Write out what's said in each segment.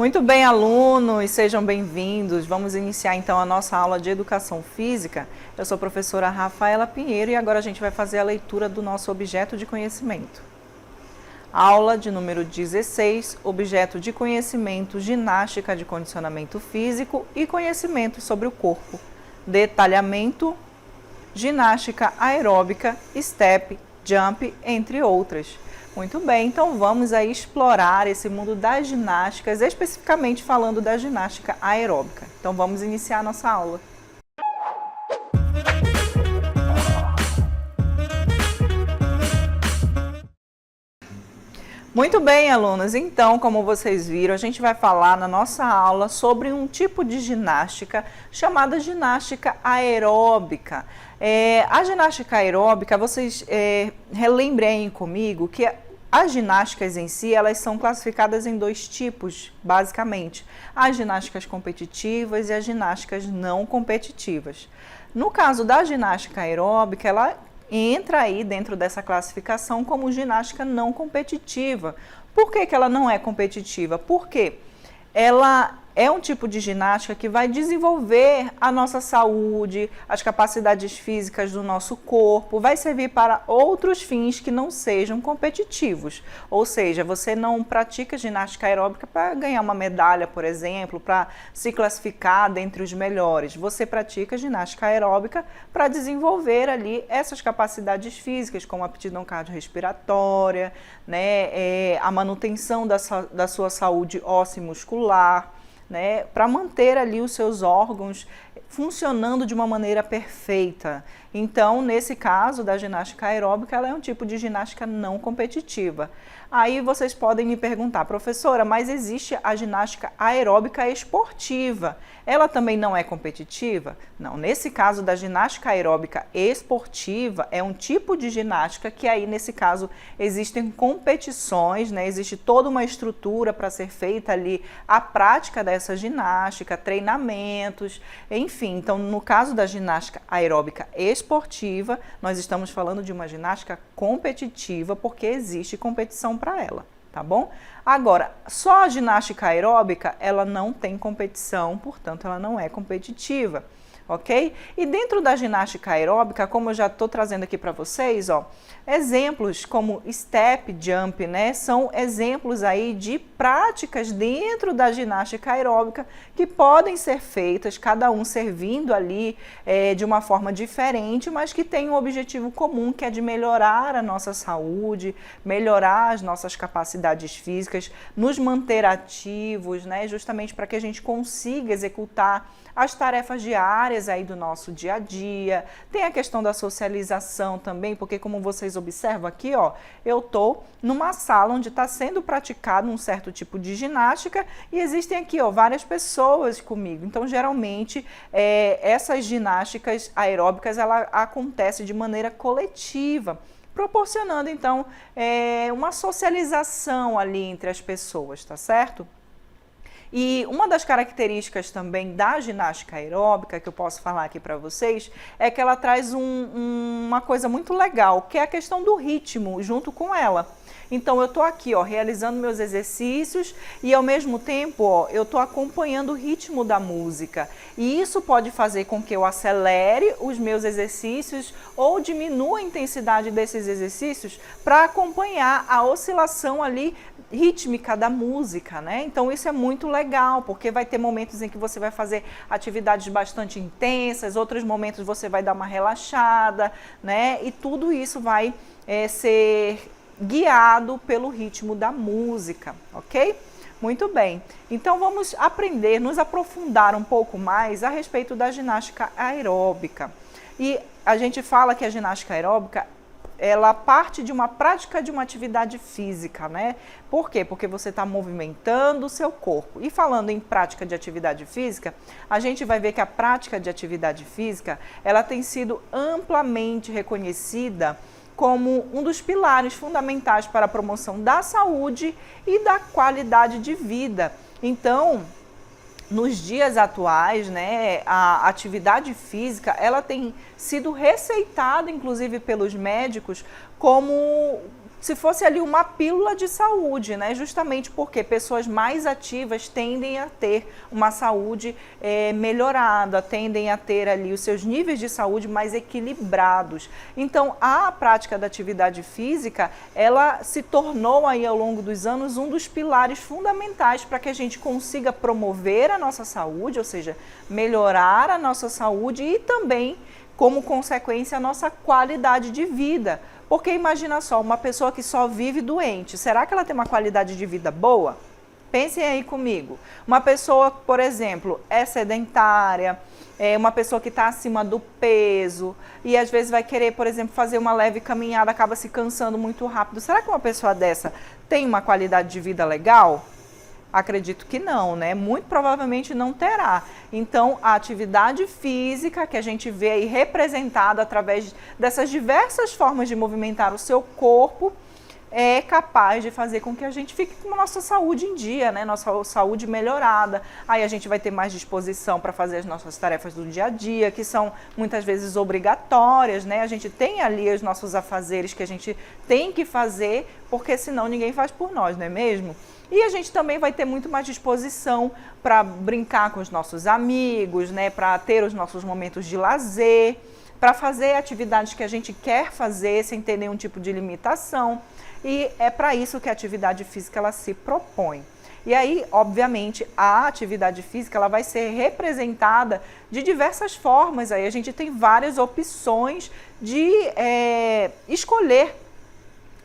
Muito bem, alunos, sejam bem-vindos. Vamos iniciar então a nossa aula de Educação Física. Eu sou a professora Rafaela Pinheiro e agora a gente vai fazer a leitura do nosso objeto de conhecimento. Aula de número 16, objeto de conhecimento, ginástica de condicionamento físico e conhecimento sobre o corpo. Detalhamento, ginástica aeróbica, step, jump, entre outras. Muito bem, então vamos aí explorar esse mundo das ginásticas, especificamente falando da ginástica aeróbica. Então vamos iniciar a nossa aula. Muito bem, alunos, então, como vocês viram, a gente vai falar na nossa aula sobre um tipo de ginástica chamada ginástica aeróbica. A ginástica aeróbica, vocês relembrem comigo que as ginásticas em si, elas são classificadas em dois tipos, basicamente. As ginásticas competitivas e as ginásticas não competitivas. No caso da ginástica aeróbica, ela entra aí dentro dessa classificação como ginástica não competitiva. Por que ela não é competitiva? Porque ela é um tipo de ginástica que vai desenvolver a nossa saúde, as capacidades físicas do nosso corpo, vai servir para outros fins que não sejam competitivos. Ou seja, você não pratica ginástica aeróbica para ganhar uma medalha, por exemplo, para se classificar dentre os melhores. Você pratica ginástica aeróbica para desenvolver ali essas capacidades físicas, como a aptidão cardiorrespiratória, né, a manutenção da sua saúde óssea e muscular, né, para manter ali os seus órgãos funcionando de uma maneira perfeita. Então, nesse caso da ginástica aeróbica, ela é um tipo de ginástica não competitiva. Aí vocês podem me perguntar, professora, mas existe a ginástica aeróbica esportiva. Ela também não é competitiva? Não, nesse caso da ginástica aeróbica esportiva, é um tipo de ginástica que aí, nesse caso, existem competições, né? Existe toda uma estrutura para ser feita ali a prática dessa ginástica, treinamentos, enfim. Então, no caso da ginástica aeróbica esportiva, nós estamos falando de uma ginástica competitiva porque existe competição para ela, tá bom? Agora, só a ginástica aeróbica, ela não tem competição, portanto, ela não é competitiva, ok? E dentro da ginástica aeróbica, como eu já estou trazendo aqui para vocês, ó, exemplos como step, jump, né, são exemplos aí de práticas dentro da ginástica aeróbica que podem ser feitas, cada um servindo ali de uma forma diferente, mas que tem um objetivo comum, que é de melhorar a nossa saúde, melhorar as nossas capacidades físicas, nos manter ativos, né, justamente para que a gente consiga executar as tarefas diárias aí do nosso dia a dia. Tem a questão da socialização também, porque como vocês observam aqui, ó, eu tô numa sala onde está sendo praticado um certo tipo de ginástica e existem aqui, ó, várias pessoas comigo. Então, geralmente, essas ginásticas aeróbicas, ela acontece de maneira coletiva, proporcionando, então, uma socialização ali entre as pessoas, tá certo? E uma das características também da ginástica aeróbica, que eu posso falar aqui para vocês, é que ela traz uma coisa muito legal, que é a questão do ritmo junto com ela. Então, eu estou aqui, ó, realizando meus exercícios e, ao mesmo tempo, ó, eu estou acompanhando o ritmo da música. E isso pode fazer com que eu acelere os meus exercícios ou diminua a intensidade desses exercícios para acompanhar a oscilação ali rítmica da música, né? Então, isso é muito legal, porque vai ter momentos em que você vai fazer atividades bastante intensas, outros momentos você vai dar uma relaxada, né? E tudo isso vai ser guiado pelo ritmo da música, ok? Muito bem, então vamos aprender, nos aprofundar um pouco mais a respeito da ginástica aeróbica. E a gente fala que a ginástica aeróbica, ela parte de uma prática de uma atividade física, né? Por quê? Porque você está movimentando o seu corpo. E falando em prática de atividade física, a gente vai ver que a prática de atividade física, ela tem sido amplamente reconhecida como um dos pilares fundamentais para a promoção da saúde e da qualidade de vida. Então, nos dias atuais, né, a atividade física, ela tem sido receitada, inclusive pelos médicos, como se fosse ali uma pílula de saúde, né? Justamente porque pessoas mais ativas tendem a ter uma saúde melhorada, tendem a ter ali os seus níveis de saúde mais equilibrados. Então, a prática da atividade física, ela se tornou aí ao longo dos anos um dos pilares fundamentais para que a gente consiga promover a nossa saúde, ou seja, melhorar a nossa saúde e também, como consequência, a nossa qualidade de vida. Porque imagina só, uma pessoa que só vive doente, será que ela tem uma qualidade de vida boa? Pensem aí comigo. Uma pessoa, por exemplo, é sedentária, é uma pessoa que está acima do peso e às vezes vai querer, por exemplo, fazer uma leve caminhada, acaba se cansando muito rápido. Será que uma pessoa dessa tem uma qualidade de vida legal? Acredito que não, né? Muito provavelmente não terá. Então, a atividade física que a gente vê aí representada através dessas diversas formas de movimentar o seu corpo é capaz de fazer com que a gente fique com a nossa saúde em dia, né? Nossa saúde melhorada. Aí a gente vai ter mais disposição para fazer as nossas tarefas do dia a dia, que são muitas vezes obrigatórias, né? A gente tem ali os nossos afazeres que a gente tem que fazer, porque senão ninguém faz por nós, não é mesmo? E a gente também vai ter muito mais disposição para brincar com os nossos amigos, né? Para ter os nossos momentos de lazer, para fazer atividades que a gente quer fazer sem ter nenhum tipo de limitação. E é para isso que a atividade física ela se propõe. E aí, obviamente, a atividade física ela vai ser representada de diversas formas. Aí a gente tem várias opções de escolher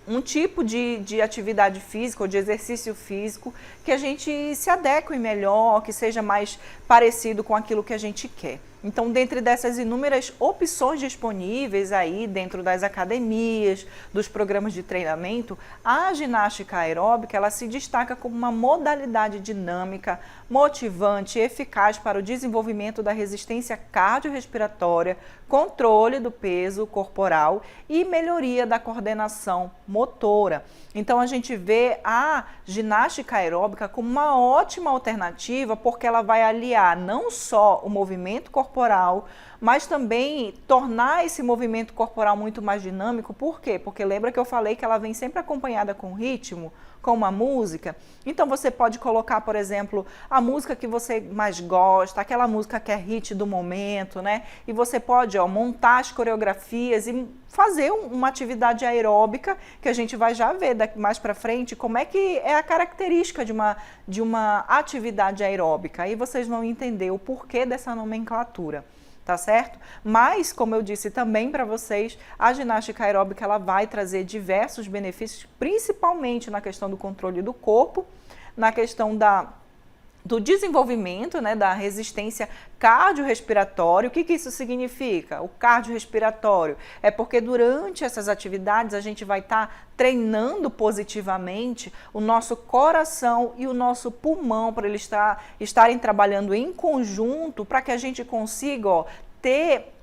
um tipo de atividade física ou de exercício físico que a gente se adeque melhor, que seja mais parecido com aquilo que a gente quer. Então, dentre dessas inúmeras opções disponíveis aí dentro das academias, dos programas de treinamento, a ginástica aeróbica ela se destaca como uma modalidade dinâmica, motivante e eficaz para o desenvolvimento da resistência cardiorrespiratória, controle do peso corporal e melhoria da coordenação motora. Então, a gente vê a ginástica aeróbica como uma ótima alternativa porque ela vai aliar não só o movimento corporal, mas também tornar esse movimento corporal muito mais dinâmico. Por quê? Porque lembra que eu falei que ela vem sempre acompanhada com ritmo, com uma música? Então você pode colocar, por exemplo, a música que você mais gosta, aquela música que é hit do momento, né? E você pode montar as coreografias e fazer uma atividade aeróbica, que a gente vai já ver daqui mais para frente como é que é a característica de uma atividade aeróbica. Aí vocês vão entender o porquê dessa nomenclatura. Tá certo? Mas, como eu disse também para vocês, a ginástica aeróbica ela vai trazer diversos benefícios, principalmente na questão do controle do corpo, na questão do desenvolvimento, né, da resistência cardiorrespiratória. O que isso significa? O cardiorrespiratório é porque durante essas atividades a gente vai estar treinando positivamente o nosso coração e o nosso pulmão para eles estarem trabalhando em conjunto para que a gente consiga ter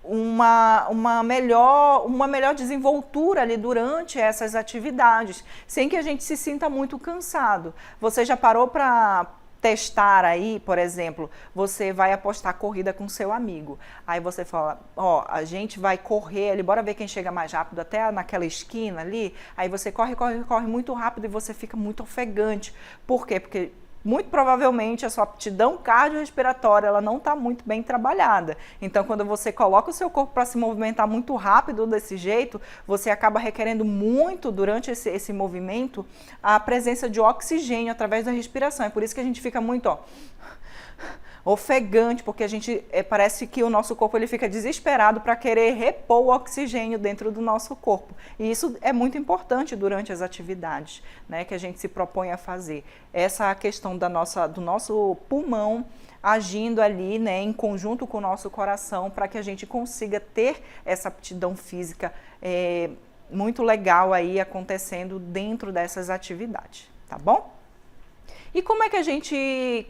uma melhor desenvoltura ali durante essas atividades, sem que a gente se sinta muito cansado. Você já parou para testar aí, por exemplo, você vai apostar corrida com seu amigo. Aí você fala, a gente vai correr ali, bora ver quem chega mais rápido até naquela esquina ali. Aí você corre muito rápido e você fica muito ofegante. Por quê? Porque muito provavelmente a sua aptidão cardiorrespiratória ela não está muito bem trabalhada. Então, quando você coloca o seu corpo para se movimentar muito rápido desse jeito, você acaba requerendo muito durante esse movimento a presença de oxigênio através da respiração. É por isso que a gente fica muito ofegante, porque a gente parece que o nosso corpo ele fica desesperado para querer repor o oxigênio dentro do nosso corpo. E isso é muito importante durante as atividades, né, que a gente se propõe a fazer. Essa questão do nosso pulmão agindo ali, né, em conjunto com o nosso coração, para que a gente consiga ter essa aptidão física muito legal aí acontecendo dentro dessas atividades, tá bom? E como é que a gente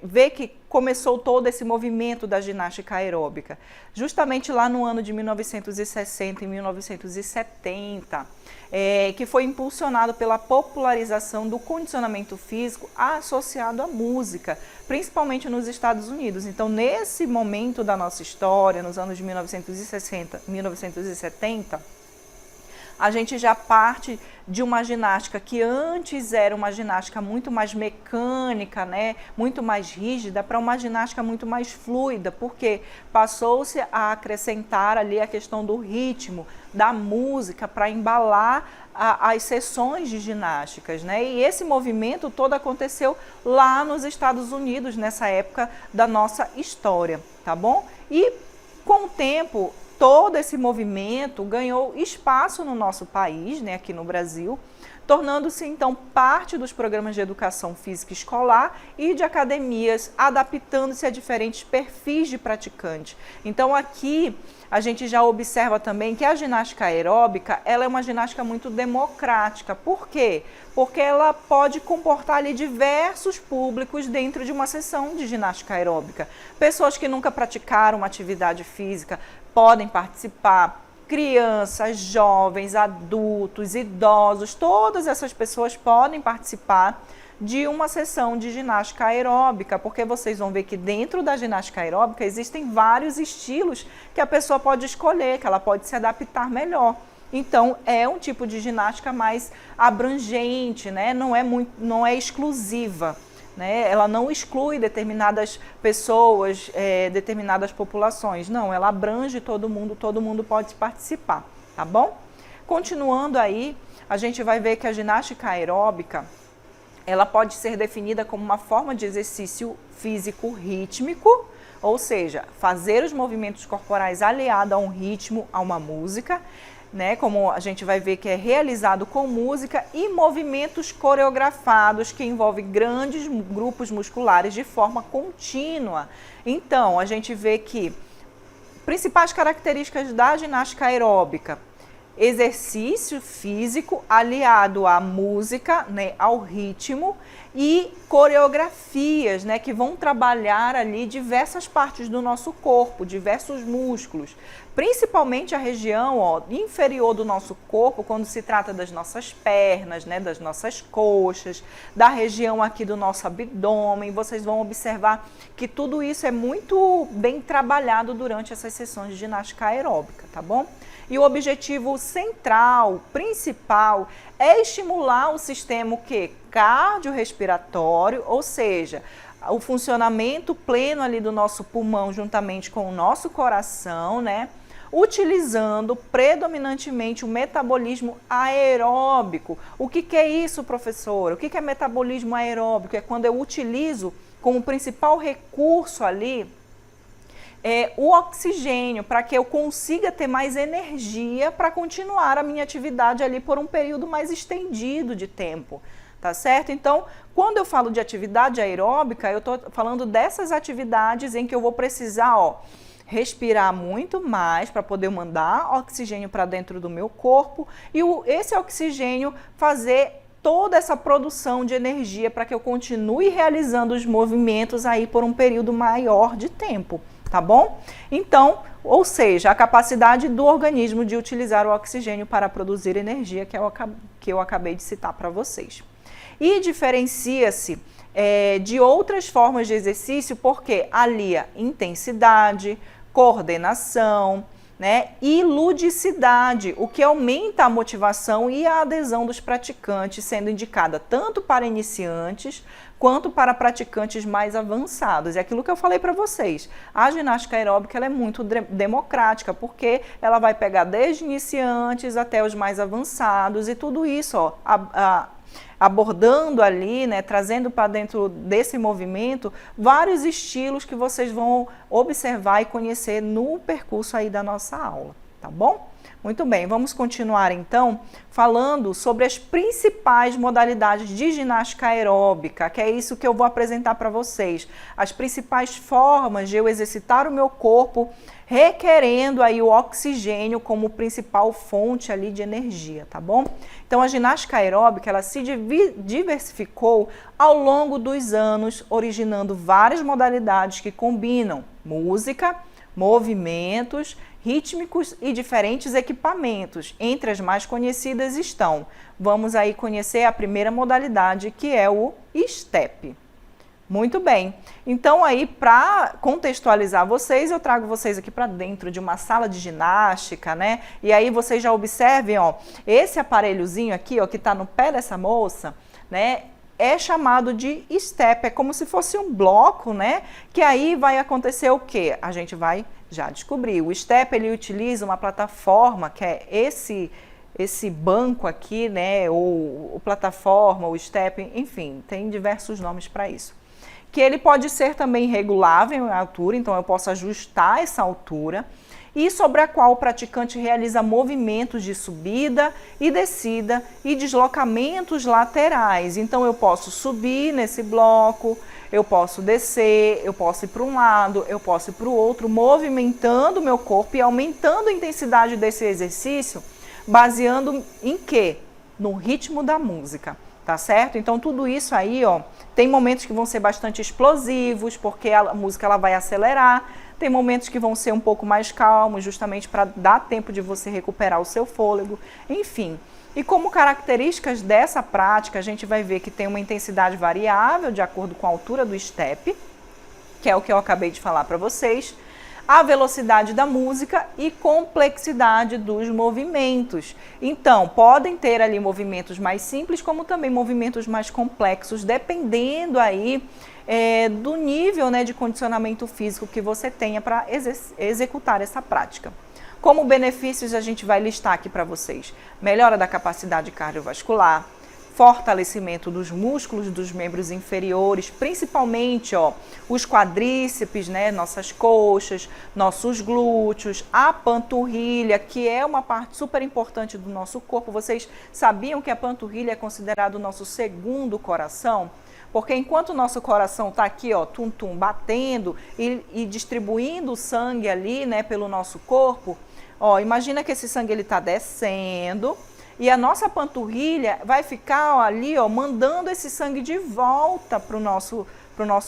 vê que começou todo esse movimento da ginástica aeróbica? Justamente lá no ano de 1960 e 1970, que foi impulsionado pela popularização do condicionamento físico associado à música, principalmente nos Estados Unidos. Então, nesse momento da nossa história, nos anos de 1960 e 1970, a gente já parte de uma ginástica que antes era uma ginástica muito mais mecânica, né, muito mais rígida, para uma ginástica muito mais fluida, porque passou-se a acrescentar ali a questão do ritmo, da música, para embalar as sessões de ginásticas, né? E esse movimento todo aconteceu lá nos Estados Unidos, nessa época da nossa história, tá bom? E com o tempo, todo esse movimento ganhou espaço no nosso país, né, aqui no Brasil, tornando-se então parte dos programas de educação física escolar e de academias, adaptando-se a diferentes perfis de praticante. Então aqui a gente já observa também que a ginástica aeróbica, ela é uma ginástica muito democrática. Por quê? Porque ela pode comportar ali diversos públicos dentro de uma sessão de ginástica aeróbica. Pessoas que nunca praticaram uma atividade física podem participar, crianças, jovens, adultos, idosos, todas essas pessoas podem participar de uma sessão de ginástica aeróbica, porque vocês vão ver que dentro da ginástica aeróbica existem vários estilos que a pessoa pode escolher, que ela pode se adaptar melhor. Então, é um tipo de ginástica mais abrangente, né? Não é exclusiva, né? Ela não exclui determinadas pessoas, determinadas populações. Não, ela abrange todo mundo pode participar, tá bom? Continuando aí, a gente vai ver que a ginástica aeróbica, ela pode ser definida como uma forma de exercício físico rítmico, ou seja, fazer os movimentos corporais aliado a um ritmo, a uma música, né, como a gente vai ver que é realizado com música, e movimentos coreografados que envolvem grandes grupos musculares de forma contínua. Então, a gente vê que principais características da ginástica aeróbica: exercício físico aliado à música, né, ao ritmo, e coreografias, né, que vão trabalhar ali diversas partes do nosso corpo, diversos músculos, principalmente a região inferior do nosso corpo, quando se trata das nossas pernas, né, das nossas coxas, da região aqui do nosso abdômen. Vocês vão observar que tudo isso é muito bem trabalhado durante essas sessões de ginástica aeróbica, tá bom? E o objetivo central, principal, é estimular o sistema cardiorrespiratório, ou seja, o funcionamento pleno ali do nosso pulmão juntamente com o nosso coração, né? Utilizando predominantemente o metabolismo aeróbico. O que é isso, professora? O que é metabolismo aeróbico? É quando eu utilizo como principal recurso ali o oxigênio, para que eu consiga ter mais energia para continuar a minha atividade ali por um período mais estendido de tempo, tá certo? Então, quando eu falo de atividade aeróbica, eu estou falando dessas atividades em que eu vou precisar, respirar muito mais para poder mandar oxigênio para dentro do meu corpo e esse oxigênio fazer toda essa produção de energia para que eu continue realizando os movimentos aí por um período maior de tempo. Tá bom? Então, ou seja, a capacidade do organismo de utilizar o oxigênio para produzir energia, que eu acabei de citar para vocês. E diferencia-se de outras formas de exercício porque alia intensidade, coordenação, né, e ludicidade, o que aumenta a motivação e a adesão dos praticantes, sendo indicada tanto para iniciantes quanto para praticantes mais avançados. É aquilo que eu falei para vocês. A ginástica aeróbica ela é muito democrática, porque ela vai pegar desde iniciantes até os mais avançados e tudo isso, abordando ali, né, trazendo para dentro desse movimento vários estilos que vocês vão observar e conhecer no percurso aí da nossa aula, tá bom? Muito bem, vamos continuar então falando sobre as principais modalidades de ginástica aeróbica, que é isso que eu vou apresentar para vocês. As principais formas de eu exercitar o meu corpo requerendo aí o oxigênio como principal fonte ali de energia, tá bom? Então a ginástica aeróbica ela se diversificou ao longo dos anos, originando várias modalidades que combinam música, movimentos rítmicos e diferentes equipamentos. Entre as mais conhecidas estão, vamos aí conhecer a primeira modalidade, que é o step. Muito bem. Então aí, para contextualizar vocês, eu trago vocês aqui para dentro de uma sala de ginástica, né? E aí vocês já observem, ó, esse aparelhozinho aqui, ó, que está no pé dessa moça, né? É chamado de step, é como se fosse um bloco, né? Que aí vai acontecer o quê? A gente vai já descobrir. O step, ele utiliza uma plataforma, que é esse banco aqui, né? Ou plataforma, ou step, enfim, tem diversos nomes para isso. Que ele pode ser também regulável em altura, então eu posso ajustar essa altura, e sobre a qual o praticante realiza movimentos de subida e descida e deslocamentos laterais. Então eu posso subir nesse bloco, eu posso descer, eu posso ir para um lado, eu posso ir para o outro, movimentando o meu corpo e aumentando a intensidade desse exercício, baseando em quê? No ritmo da música. Tá certo? Então tudo isso aí, ó, tem momentos que vão ser bastante explosivos, porque a música ela vai acelerar, tem momentos que vão ser um pouco mais calmos, justamente para dar tempo de você recuperar o seu fôlego, enfim. E como características dessa prática, a gente vai ver que tem uma intensidade variável de acordo com a altura do step, que é o que eu acabei de falar para vocês, a velocidade da música e complexidade dos movimentos. Então, podem ter ali movimentos mais simples, como também movimentos mais complexos, dependendo aí do nível, né, de condicionamento físico que você tenha para executar essa prática. Como benefícios, a gente vai listar aqui para vocês: melhora da capacidade cardiovascular, fortalecimento dos músculos dos membros inferiores, principalmente ó, os quadríceps, né, nossas coxas, nossos glúteos, a panturrilha, que é uma parte super importante do nosso corpo. Vocês sabiam que a panturrilha é considerado o nosso segundo coração? Porque enquanto o nosso coração está aqui, ó, tum-tum, batendo e distribuindo o sangue ali, né, pelo nosso corpo, ó, imagina que esse sangue ele está descendo, e a nossa panturrilha vai ficar ó, ali, ó, mandando esse sangue de volta para o nosso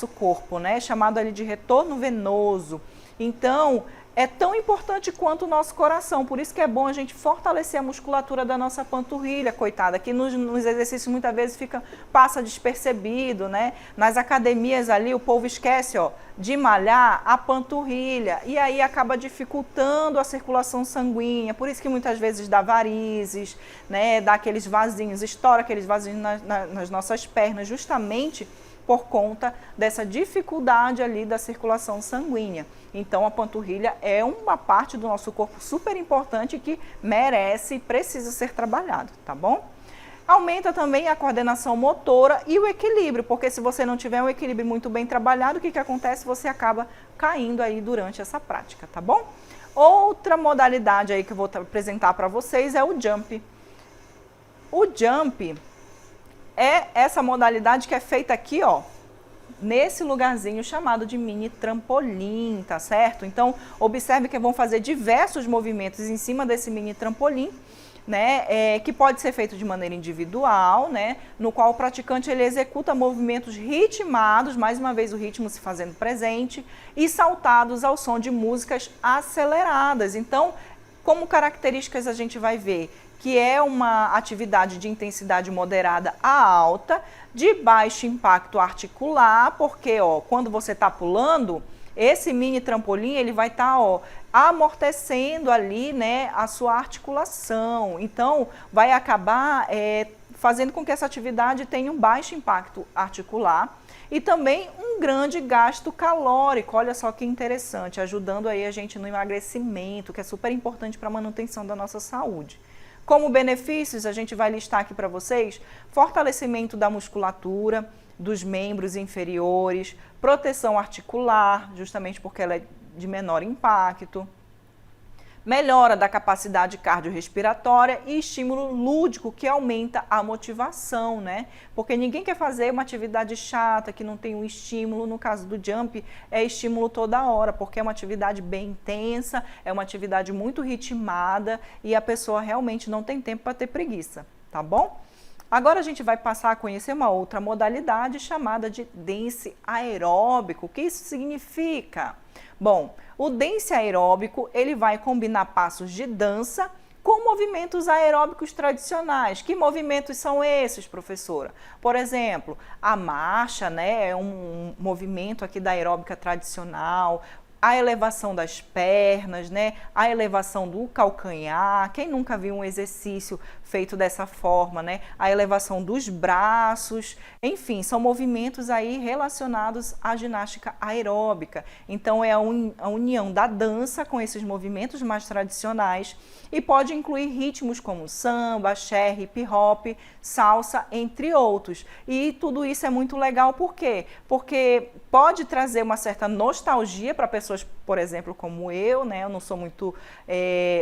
corpo, né? Chamado ali de retorno venoso. Então, é tão importante quanto o nosso coração. Por isso que é bom a gente fortalecer a musculatura da nossa panturrilha, coitada, que nos exercícios muitas vezes passa despercebido, né? Nas academias ali o povo esquece, ó, de malhar a panturrilha e aí acaba dificultando a circulação sanguínea. Por isso que muitas vezes dá varizes, né? Dá aqueles vasinhos, estoura aqueles vasinhos nas nossas pernas, justamente por conta dessa dificuldade ali da circulação sanguínea. Então a panturrilha é uma parte do nosso corpo super importante que merece e precisa ser trabalhado, tá bom? Aumenta também a coordenação motora e o equilíbrio, porque se você não tiver um equilíbrio muito bem trabalhado, o que acontece? Você acaba caindo aí durante essa prática, tá bom? Outra modalidade aí que eu vou apresentar para vocês é o jump. O jump é essa modalidade que é feita aqui, ó, nesse lugarzinho chamado de mini trampolim, tá certo? Então, observe que vão fazer diversos movimentos em cima desse mini trampolim, né, que pode ser feito de maneira individual, né, no qual o praticante ele executa movimentos ritmados, mais uma vez o ritmo se fazendo presente, e saltados ao som de músicas aceleradas. Então, como características a gente vai ver que é uma atividade de intensidade moderada a alta, de baixo impacto articular, porque ó, quando você está pulando, esse mini trampolim ele vai estar amortecendo ali, né, a sua articulação. Então, vai acabar fazendo com que essa atividade tenha um baixo impacto articular e também um grande gasto calórico. Olha só que interessante, ajudando aí a gente no emagrecimento, que é super importante para a manutenção da nossa saúde. Como benefícios, a gente vai listar aqui para vocês: fortalecimento da musculatura, dos membros inferiores, proteção articular, justamente porque ela é de menor impacto, melhora da capacidade cardiorrespiratória e estímulo lúdico, que aumenta a motivação, né? Porque ninguém quer fazer uma atividade chata, que não tem um estímulo. No caso do jump, é estímulo toda hora, porque é uma atividade bem intensa, é uma atividade muito ritmada e a pessoa realmente não tem tempo para ter preguiça, tá bom? Agora a gente vai passar a conhecer uma outra modalidade chamada de dance aeróbico. O que isso significa? Bom, o dance aeróbico ele vai combinar passos de dança com movimentos aeróbicos tradicionais. Que movimentos são esses, professora? Por exemplo, a marcha, né, é um movimento aqui da aeróbica tradicional, a elevação das pernas, né? A elevação do calcanhar. Quem nunca viu um exercício feito dessa forma, né? A elevação dos braços. Enfim, são movimentos aí relacionados à ginástica aeróbica. Então, é a união da dança com esses movimentos mais tradicionais e pode incluir ritmos como samba, axé, hip hop, salsa, entre outros. E tudo isso é muito legal, por quê? Porque pode trazer uma certa nostalgia para pessoas, por exemplo, como eu, né? Eu não sou muito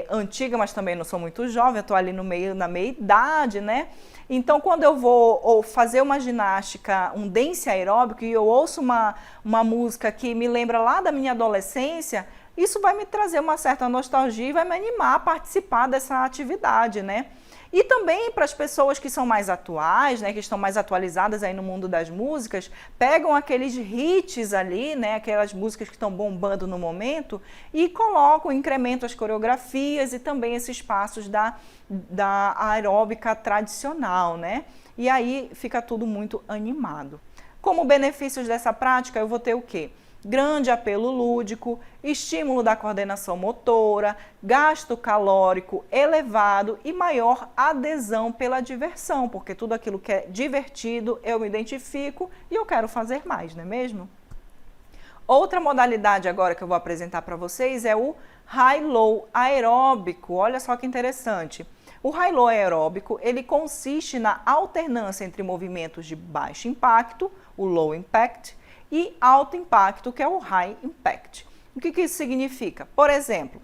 antiga, mas também não sou muito jovem, eu estou ali na meia idade, né? Então, quando eu vou fazer uma ginástica, um dance aeróbico, e eu ouço uma música que me lembra lá da minha adolescência, isso vai me trazer uma certa nostalgia e vai me animar a participar dessa atividade, né? E também para as pessoas que são mais atuais, né, que estão mais atualizadas aí no mundo das músicas, pegam aqueles hits ali, né, aquelas músicas que estão bombando no momento e colocam, incrementam as coreografias e também esses passos da aeróbica tradicional, né? E aí fica tudo muito animado. Como benefícios dessa prática, eu vou ter o quê? Grande apelo lúdico, estímulo da coordenação motora, gasto calórico elevado e maior adesão pela diversão, porque tudo aquilo que é divertido eu me identifico e eu quero fazer mais, não é mesmo? Outra modalidade agora que eu vou apresentar para vocês é o high-low aeróbico. Olha só que interessante. O high-low aeróbico, ele consiste na alternância entre movimentos de baixo impacto, o low impact, e alto impacto, que é o high impact. O que isso significa? Por exemplo,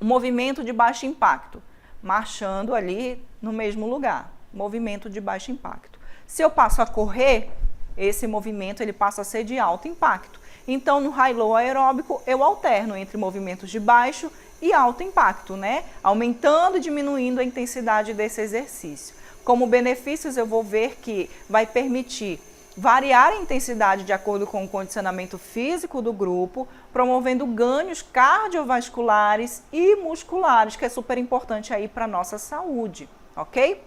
um movimento de baixo impacto, marchando ali no mesmo lugar, movimento de baixo impacto. Se eu passo a correr, esse movimento ele passa a ser de alto impacto. Então, no high-low aeróbico, eu alterno entre movimentos de baixo e alto impacto, né? Aumentando e diminuindo a intensidade desse exercício. Como benefícios, eu vou ver que vai permitir variar a intensidade de acordo com o condicionamento físico do grupo, promovendo ganhos cardiovasculares e musculares, que é super importante aí para a nossa saúde, ok?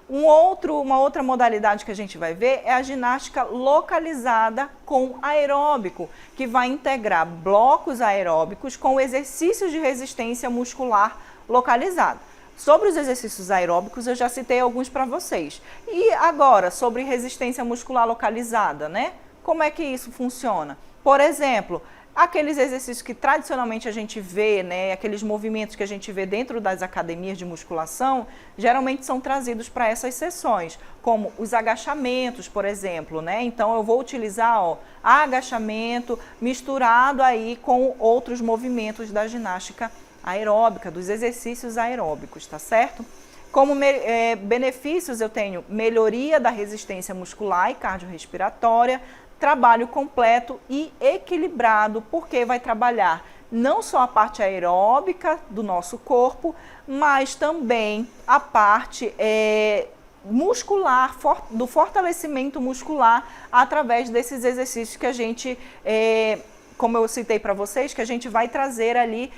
Uma outra modalidade que a gente vai ver é a ginástica localizada com aeróbico, que vai integrar blocos aeróbicos com exercícios de resistência muscular localizada. Sobre os exercícios aeróbicos, eu já citei alguns para vocês. E agora, sobre resistência muscular localizada, né? Como é que isso funciona? Por exemplo, aqueles exercícios que tradicionalmente a gente vê, né? Aqueles movimentos que a gente vê dentro das academias de musculação, geralmente são trazidos para essas sessões, como os agachamentos, por exemplo, né? Então, eu vou utilizar agachamento misturado aí com outros movimentos da ginástica aeróbica, dos exercícios aeróbicos, tá certo? Como benefícios eu tenho melhoria da resistência muscular e cardiorrespiratória, trabalho completo e equilibrado, porque vai trabalhar não só a parte aeróbica do nosso corpo, mas também a parte muscular, do fortalecimento muscular através desses exercícios que a gente como eu citei para vocês, que a gente vai trazer ali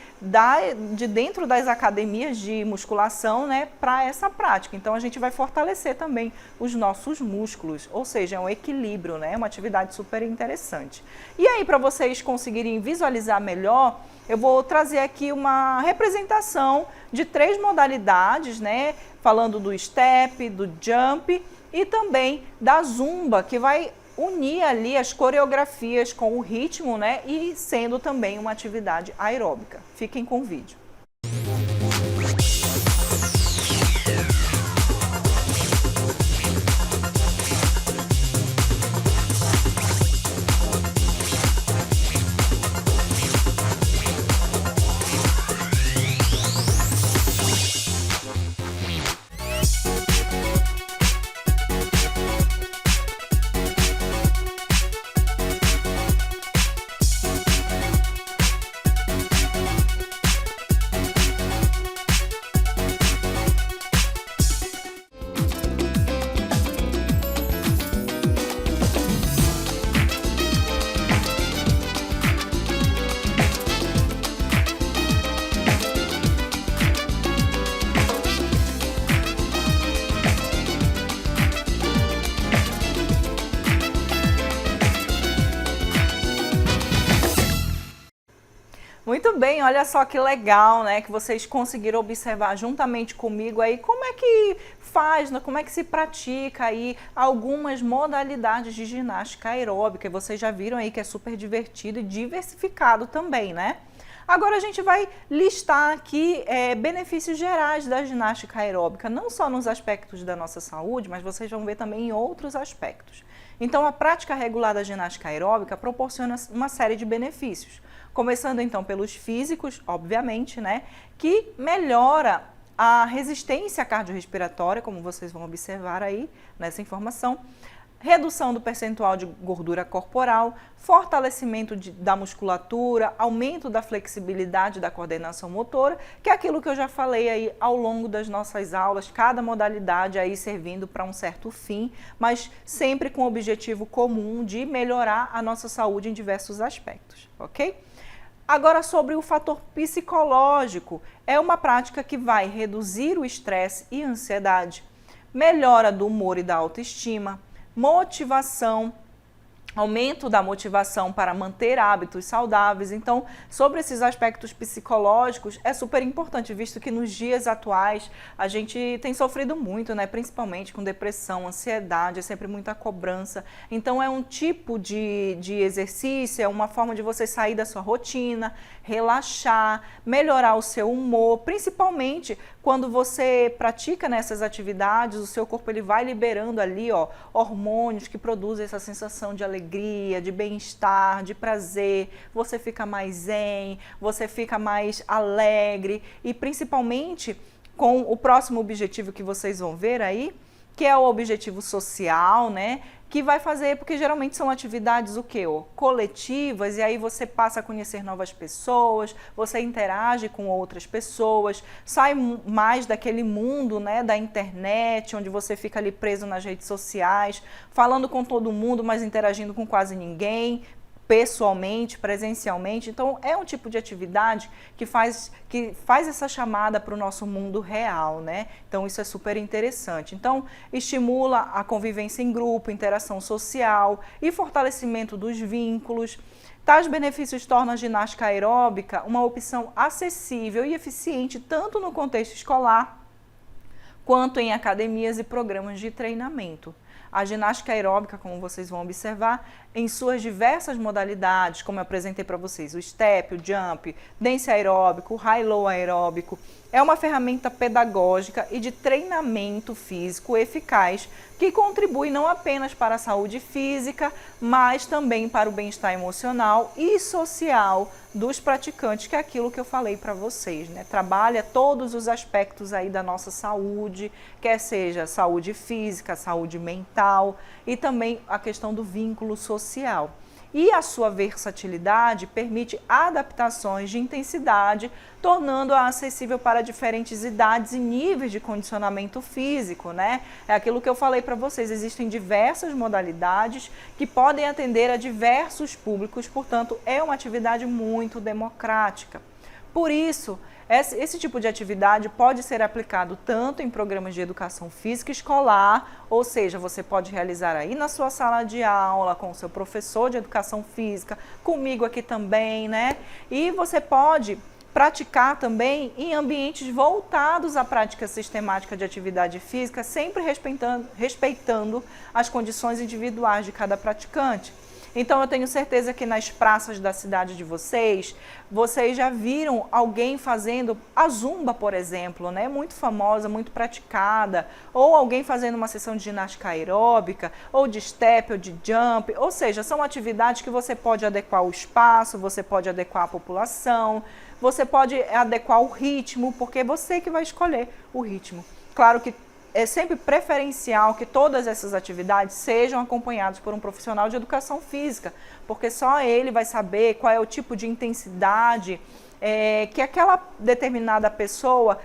de dentro das academias de musculação, né, para essa prática. Então, a gente vai fortalecer também os nossos músculos, ou seja, é um equilíbrio, né, uma atividade super interessante. E aí, para vocês conseguirem visualizar melhor, eu vou trazer aqui uma representação de 3 modalidades, né, falando do step, do jump e também da zumba, que vai unir ali as coreografias com o ritmo, né, e sendo também uma atividade aeróbica. Fiquem com o vídeo. bem, olha só que legal, né, que vocês conseguiram observar juntamente comigo aí como é que faz, né, como é que se pratica aí algumas modalidades de ginástica aeróbica. E vocês já viram aí que é super divertido e diversificado também, né? Agora a gente vai listar aqui benefícios gerais da ginástica aeróbica, não só nos aspectos da nossa saúde, mas vocês vão ver também em outros aspectos. Então, a prática regular da ginástica aeróbica proporciona uma série de benefícios. Começando então pelos físicos, obviamente, né, que melhora a resistência cardiorrespiratória, como vocês vão observar aí nessa informação, redução do percentual de gordura corporal, fortalecimento da musculatura, aumento da flexibilidade da coordenação motora, que é aquilo que eu já falei aí ao longo das nossas aulas, cada modalidade aí servindo para um certo fim, mas sempre com o objetivo comum de melhorar a nossa saúde em diversos aspectos, ok? Agora, sobre o fator psicológico, é uma prática que vai reduzir o estresse e ansiedade, melhora do humor e da autoestima, motivação, aumento da motivação para manter hábitos saudáveis. Então, sobre esses aspectos psicológicos, é super importante, visto que nos dias atuais a gente tem sofrido muito, né? Principalmente com depressão, ansiedade, é sempre muita cobrança. Então, é um tipo de exercício, é uma forma de você sair da sua rotina, relaxar, melhorar o seu humor, principalmente quando você pratica nessas atividades, o seu corpo ele vai liberando ali, ó, hormônios que produzem essa sensação de alegria, de bem-estar, de prazer, você fica mais zen, você fica mais alegre e principalmente com o próximo objetivo que vocês vão ver aí, que é o objetivo social, né? Que vai fazer, porque geralmente são atividades o quê? Coletivas, e aí você passa a conhecer novas pessoas, você interage com outras pessoas, sai mais daquele mundo, né, da internet, onde você fica ali preso nas redes sociais, falando com todo mundo, mas interagindo com quase ninguém, pessoalmente, presencialmente. Então, é um tipo de atividade que faz essa chamada para o nosso mundo real, né? Então, isso é super interessante. Então, estimula a convivência em grupo, interação social e fortalecimento dos vínculos. Tais benefícios tornam a ginástica aeróbica uma opção acessível e eficiente tanto no contexto escolar quanto em academias e programas de treinamento. A ginástica aeróbica, como vocês vão observar, em suas diversas modalidades, como eu apresentei para vocês, o step, o jump, dance aeróbico, o high-low aeróbico, é uma ferramenta pedagógica e de treinamento físico eficaz que contribui não apenas para a saúde física, mas também para o bem-estar emocional e social dos praticantes, que é aquilo que eu falei para vocês, né? Trabalha todos os aspectos aí da nossa saúde, quer seja saúde física, saúde mental e também a questão do vínculo social. E a sua versatilidade permite adaptações de intensidade, tornando-a acessível para diferentes idades e níveis de condicionamento físico, né? É aquilo que eu falei para vocês, existem diversas modalidades que podem atender a diversos públicos, portanto, é uma atividade muito democrática. Por isso, esse tipo de atividade pode ser aplicado tanto em programas de educação física escolar, ou seja, você pode realizar aí na sua sala de aula, com o seu professor de educação física, comigo aqui também, né? E você pode praticar também em ambientes voltados à prática sistemática de atividade física, sempre respeitando as condições individuais de cada praticante. Então, eu tenho certeza que nas praças da cidade de vocês já viram alguém fazendo a zumba, por exemplo, né? Muito famosa, muito praticada, ou alguém fazendo uma sessão de ginástica aeróbica, ou de step, ou de jump, ou seja, são atividades que você pode adequar o espaço, você pode adequar a população, você pode adequar o ritmo, porque é você que vai escolher o ritmo. Claro que é sempre preferencial que todas essas atividades sejam acompanhadas por um profissional de educação física, porque só ele vai saber qual é o tipo de intensidade que aquela determinada pessoa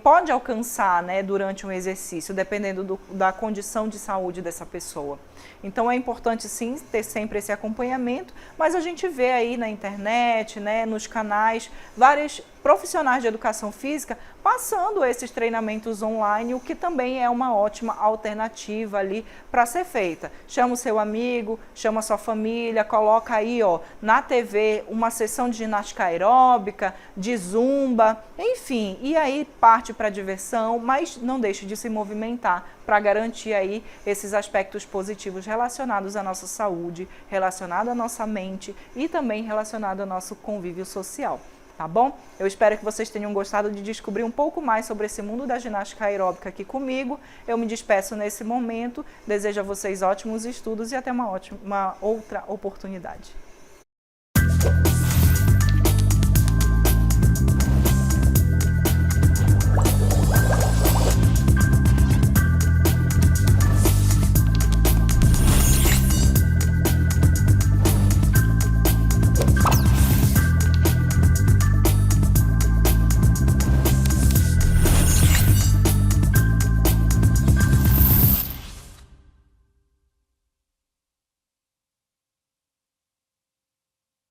pode alcançar, né, durante um exercício, dependendo da condição de saúde dessa pessoa. Então é importante sim ter sempre esse acompanhamento, mas a gente vê aí na internet, né, nos canais, vários profissionais de educação física passando esses treinamentos online, o que também é uma ótima alternativa ali para ser feita. Chama o seu amigo, chama a sua família, coloca aí, ó, na TV uma sessão de ginástica aeróbica, de zumba, enfim, e aí parte para diversão, mas não deixe de se movimentar para garantir aí esses aspectos positivos relacionados à nossa saúde, relacionado à nossa mente e também relacionado ao nosso convívio social. Tá bom? Eu espero que vocês tenham gostado de descobrir um pouco mais sobre esse mundo da ginástica aeróbica aqui comigo. Eu me despeço nesse momento, desejo a vocês ótimos estudos e até uma outra oportunidade.